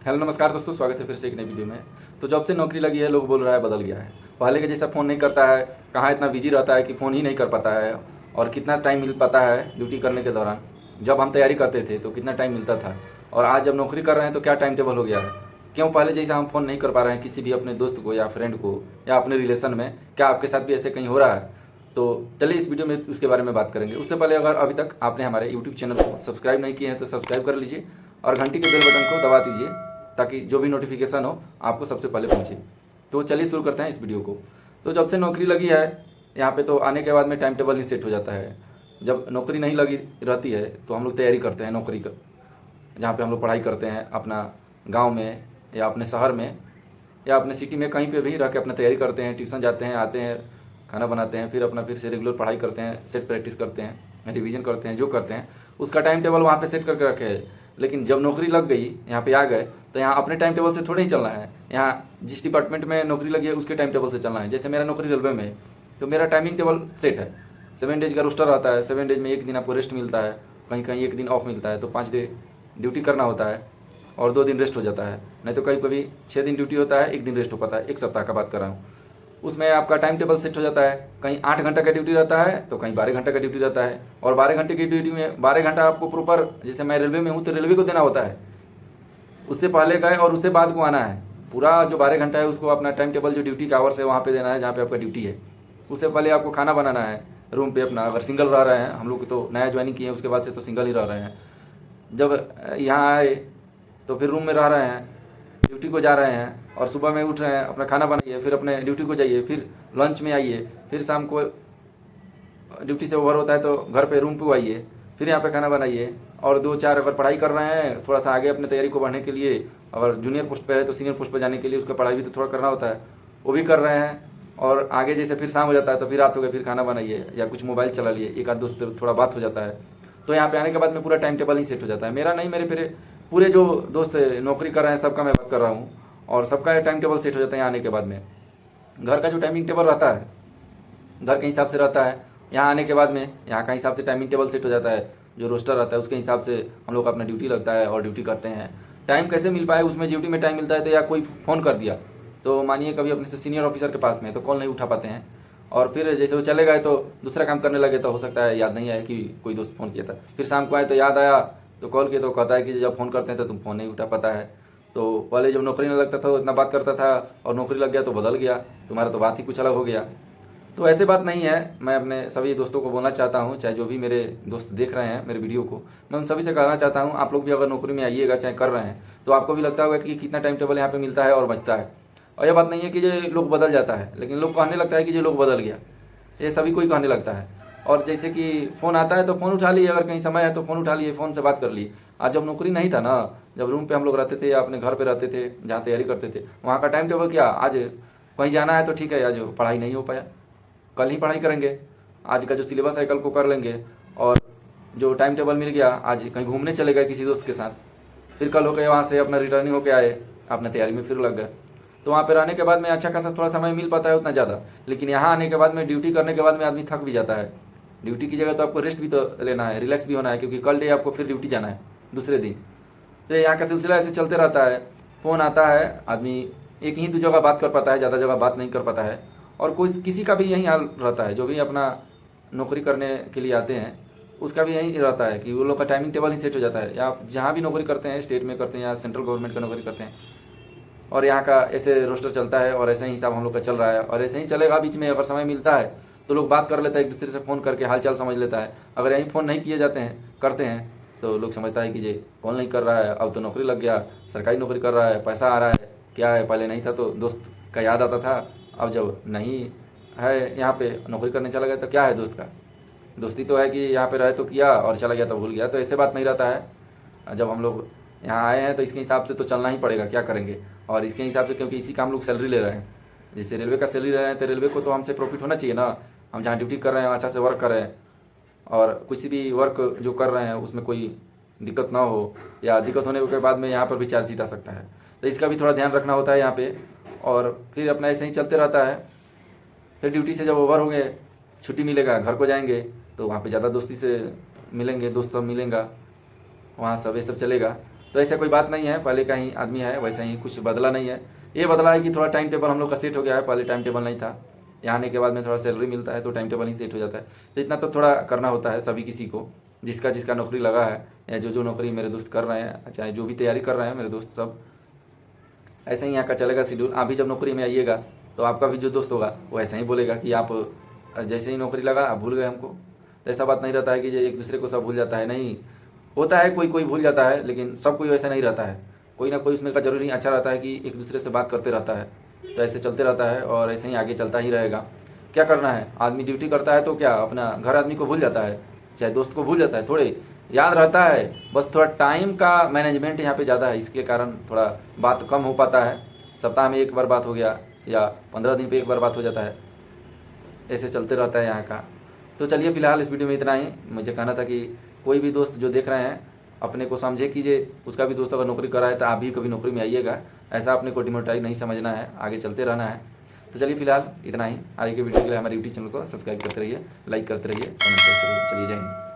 Hello नमस्कार दोस्तों, स्वागत है फिर से एक नई वीडियो में। तो जब से नौकरी लगी है लोग बोल रहा है बदल गया है। पहले के जैसा फ़ोन नहीं करता है, कहाँ इतना बिजी रहता है कि फ़ोन ही नहीं कर पाता है। और कितना टाइम मिल पाता है ड्यूटी करने के दौरान। जब हम तैयारी करते थे तो कितना टाइम मिलता था, और आज जब नौकरी कर रहे हैं तो क्या टाइम टेबल हो गया है। क्यों पहले जैसा हम फ़ोन नहीं कर पा रहे हैं किसी भी अपने दोस्त को या फ्रेंड को या अपने रिलेशन में। क्या आपके साथ भी ऐसे कहीं हो रहा है? तो चलिए इस वीडियो में उसके बारे में बात करेंगे। उससे पहले अगर अभी तक आपने हमारे यूट्यूब चैनल को सब्सक्राइब नहीं किए हैं तो सब्सक्राइब कर लीजिए और घंटी के बेल बटन को दबा दीजिए, ताकि जो भी नोटिफिकेशन हो आपको सबसे पहले पहुंचे। तो चलिए शुरू करते हैं इस वीडियो को। तो जब से नौकरी लगी है यहाँ पे, तो आने के बाद में टाइम टेबल नहीं सेट हो जाता है। जब नौकरी नहीं लगी रहती है तो हम लोग तैयारी करते हैं नौकरी का, जहाँ पे हम लोग पढ़ाई करते हैं अपना गांव में या अपने शहर में या अपने सिटी में, कहीं पे भी रह के अपना तैयारी करते हैं। ट्यूशन जाते हैं, आते हैं, खाना बनाते हैं, फिर से रेगुलर पढ़ाई करते हैं, सेट प्रैक्टिस करते हैं, रिवीजन करते हैं। जो करते हैं उसका टाइम टेबल वहाँ पे सेट करके रखे है। लेकिन जब नौकरी लग गई, यहाँ पे आ गए, तो यहाँ अपने टाइम टेबल से थोड़े ही चलना है। यहाँ जिस डिपार्टमेंट में नौकरी लगी है उसके टाइम टेबल से चलना है। जैसे मेरा नौकरी रेलवे में है तो मेरा टाइमिंग टेबल सेट है। 7 डेज का रोस्टर रहता है। 7 डेज में एक दिन आपको रेस्ट मिलता है, कहीं कहीं एक दिन ऑफ मिलता है। तो 5 डे ड्यूटी करना होता है और 2 दिन रेस्ट हो जाता है। नहीं तो कभी कभी 6 दिन ड्यूटी होता है, एक दिन रेस्ट हो पाता है। एक सप्ताह का बात कर रहा हूँ। उसमें आपका टाइम टेबल सेट हो जाता है। कहीं 8 घंटा का ड्यूटी रहता है तो कहीं 12 घंटा का ड्यूटी रहता है। और 12 घंटे की ड्यूटी में 12 घंटा आपको प्रॉपर, जैसे मैं रेलवे में हूँ तो रेलवे को देना होता है। उससे पहले गए और उससे बाद को आना है। पूरा जो 12 घंटा है उसको अपना टाइम टेबल, जो ड्यूटी का आवर्स है वहाँ पे देना है जहाँ पे आपका ड्यूटी है। उससे पहले आपको खाना बनाना है रूम पे अपना। अगर सिंगल रह रहे हैं, हम लोग तो नया ज्वाइनिंग किए हैं, उसके बाद से तो सिंगल ही रह रहे हैं। जब यहाँ आए तो फिर रूम में रह रहे हैं, ड्यूटी को जा रहे हैं, और सुबह में उठ रहे हैं, अपना खाना बनाइए, फिर अपने ड्यूटी को जाइए, फिर लंच में आइए, फिर शाम को ड्यूटी से ओवर होता है तो घर पे रूम पे आइए, फिर यहाँ पे खाना बनाइए। और 2-4 अगर पढ़ाई कर रहे हैं थोड़ा सा आगे अपने तैयारी को बढ़ने के लिए, अगर जूनियर पोस्ट पे है तो सीनियर पोस्ट पे जाने के लिए उसका पढ़ाई भी तो थोड़ा करना होता है, वो भी कर रहे हैं। और आगे जैसे फिर शाम हो जाता है तो फिर रात हो गई, फिर खाना बनाइए या कुछ मोबाइल चला लिए, एक आध दोस्त से थोड़ा बात हो जाता है। तो यहाँ पे आने के बाद में पूरा टाइम टेबल ही सेट हो जाता है। मेरा नहीं, मेरे फिर पूरे जो दोस्त नौकरी कर रहे हैं सबका मैं बात कर रहा हूँ, और सबका टाइम टेबल सेट हो जाता है यहाँ आने के बाद में। घर का जो टाइमिंग टेबल रहता है घर के हिसाब से रहता है। यहाँ आने के बाद में यहाँ का हिसाब से टाइमिंग टेबल सेट हो जाता है। जो रोस्टर रहता है उसके हिसाब से हम लोग अपना ड्यूटी लगता है और ड्यूटी करते हैं। टाइम कैसे मिल पाए उसमें, ड्यूटी में टाइम मिलता है तो या कोई फ़ोन कर दिया, तो मानिए कभी अपने से सीनियर ऑफिसर के पास में तो कॉल नहीं उठा पाते हैं, और फिर जैसे वो चले गए तो दूसरा काम करने लगे तो हो सकता है याद नहीं आया कि कोई दोस्त फ़ोन किया था। फिर शाम को आए तो याद आया तो कॉल किया, तो कहता है कि जब फ़ोन करते हैं तो तुम फ़ोन नहीं उठा पाता है। तो पहले जब नौकरी नहीं लगता था तो इतना बात करता था, और नौकरी लग गया तो बदल गया, तुम्हारा तो बात ही कुछ अलग हो गया। तो ऐसे बात नहीं है। मैं अपने सभी दोस्तों को बोलना चाहता हूँ, चाहे जो भी मेरे दोस्त देख रहे हैं मेरे वीडियो को, मैं उन सभी से कहना चाहता हूँ, आप लोग भी अगर नौकरी में आइएगा, चाहे कर रहे हैं, तो आपको भी लगता होगा कि कितना टाइम टेबल यहाँ पे मिलता है और बचता है। और यह बात नहीं है कि ये लोग बदल जाता है, लेकिन लोग कहने लगता है कि ये लोग बदल गया। ये सभी कोई कहने लगता है। और जैसे कि फ़ोन आता है तो फ़ोन उठा लिए, अगर कहीं समय है तो फ़ोन उठा लिए, फ़ोन से बात कर लिए। आज जब नौकरी नहीं था ना, जब रूम पे हम लोग रहते थे या अपने घर पे रहते थे जहाँ तैयारी करते थे, वहाँ का टाइम टेबल क्या, आज कहीं जाना है तो ठीक है, आज पढ़ाई नहीं हो पाया, कल ही पढ़ाई करेंगे, आज का जो सिलेबस है कल को कर लेंगे। और जो टाइम टेबल मिल गया, आज कहीं घूमने चले गए किसी दोस्त के साथ, फिर कल हो गए वहाँ से अपना रिटर्निंग होके आए, अपने तैयारी में फिर लग गए। तो वहाँ पे रहने के बाद में अच्छा खासा थोड़ा समय मिल पाता है, उतना ज़्यादा। लेकिन यहाँ आने के बाद में, ड्यूटी करने के बाद में आदमी थक भी जाता है। ड्यूटी की जगह तो आपको रेस्ट भी तो लेना है, रिलैक्स भी होना है, क्योंकि कल डे आपको फिर ड्यूटी जाना है दूसरे दिन। तो यहाँ का सिलसिला ऐसे चलते रहता है। फ़ोन आता है, आदमी एक ही 2 जगह बात कर पाता है, ज़्यादा जगह बात नहीं कर पाता है। और कोई किसी का भी यही हाल रहता है, जो भी अपना नौकरी करने के लिए आते हैं उसका भी यही रहता है कि वो लोग का टाइमिंग टेबल ही सेट हो जाता है। या जहाँ भी नौकरी करते हैं, स्टेट में करते हैं या सेंट्रल गवर्नमेंट का नौकरी करते हैं, और यहाँ का ऐसे रोस्टर चलता है और ऐसे ही हिसाब हम लोग का चल रहा है। और ऐसे ही चलेगा। बीच में अगर समय मिलता है तो लोग बात कर लेता है, एक दूसरे से फ़ोन करके हाल चाल समझ लेता है। अगर यहीं फ़ोन नहीं किए जाते हैं, करते हैं, तो लोग समझता है कि ये कॉल नहीं कर रहा है, अब तो नौकरी लग गया, सरकारी नौकरी कर रहा है, पैसा आ रहा है, क्या है, पहले नहीं था तो दोस्त का याद आता था, अब जब नहीं है यहाँ पे नौकरी करने चला गया तो क्या है दोस्त का। दोस्ती तो है कि यहाँ पे रहे तो किया और चला गया तो भूल गया। तो ऐसे बात नहीं रहता है। जब हम लोग यहाँ आए हैं तो इसके हिसाब से तो चलना ही पड़ेगा, क्या करेंगे। और इसके हिसाब से, क्योंकि इसी का हम लोग सैलरी ले रहे हैं, जैसे रेलवे का सैलरी ले रहे हैं, तो रेलवे को तो हमसे प्रॉफिट होना चाहिए ना। हम जहाँ ड्यूटी कर रहे हैं अच्छा से वर्क कर रहे हैं, और कुछ भी वर्क जो कर रहे हैं उसमें कोई दिक्कत ना हो, या दिक्कत होने के बाद में यहाँ पर भी चार्ज शीट आ सकता है। तो इसका भी थोड़ा ध्यान रखना होता है यहाँ पे। और फिर अपना ऐसे ही चलते रहता है। फिर ड्यूटी से जब ओवर होंगे, छुट्टी मिलेगा, घर को जाएंगे, तो वहाँ पे ज़्यादा दोस्ती से मिलेंगे, दोस्त सब मिलेंगा, वहाँ सब ये सब चलेगा। तो ऐसा कोई बात नहीं है, पहले का ही आदमी है, वैसा ही, कुछ बदला नहीं है। ये बदला है कि थोड़ा टाइम टेबल हम लोग का सेट हो गया है, पहले टाइम टेबल नहीं था। यहाँ आने के बाद में थोड़ा सैलरी मिलता है तो टाइम टेबल ही सेट हो जाता है। तो इतना तो थोड़ा करना होता है सभी किसी को, जिसका जिसका नौकरी लगा है, या जो नौकरी मेरे दोस्त कर रहे हैं, चाहे जो भी तैयारी कर रहे हैं मेरे दोस्त सब, ऐसे ही यहाँ का चलेगा शेड्यूल। आप भी जब नौकरी में आइएगा तो आपका भी जो दोस्त होगा वो ऐसा ही बोलेगा कि आप जैसे ही नौकरी लगा आप भूल गए हमको। तो ऐसा बात नहीं रहता है कि एक दूसरे को सब भूल जाता है, नहीं होता है, कोई कोई भूल जाता है, लेकिन सब कोई वैसा नहीं रहता है। कोई ना कोई उसमें का जरूरी अच्छा रहता है कि एक दूसरे से बात करते रहता है। तो ऐसे चलते रहता है और ऐसे ही आगे चलता ही रहेगा। क्या करना है, आदमी ड्यूटी करता है तो क्या अपना घर आदमी को भूल जाता है, चाहे दोस्त को भूल जाता है, थोड़े याद रहता है, बस थोड़ा टाइम का मैनेजमेंट यहाँ पे ज़्यादा है, इसके कारण थोड़ा बात कम हो पाता है। सप्ताह में एक बार बात हो गया या 15 दिन पे एक बार बात हो जाता है, ऐसे चलते रहता है यहाँ का। तो चलिए फिलहाल इस वीडियो में इतना ही। मुझे कहना था कि कोई भी दोस्त जो देख रहे हैं अपने को समझे कीजिए, उसका भी दोस्त अगर नौकरी कर रहा है तो आप भी कभी नौकरी में आइएगा। ऐसा अपने को डिमोटिवेट नहीं समझना है, आगे चलते रहना है। तो चलिए फिलहाल इतना ही। आगे के वीडियो के लिए हमारे यूट्यूब चैनल को सब्सक्राइब करते रहिए, लाइक करते रहिए, कमेंट करते रहिए। चलिए जय हिंद।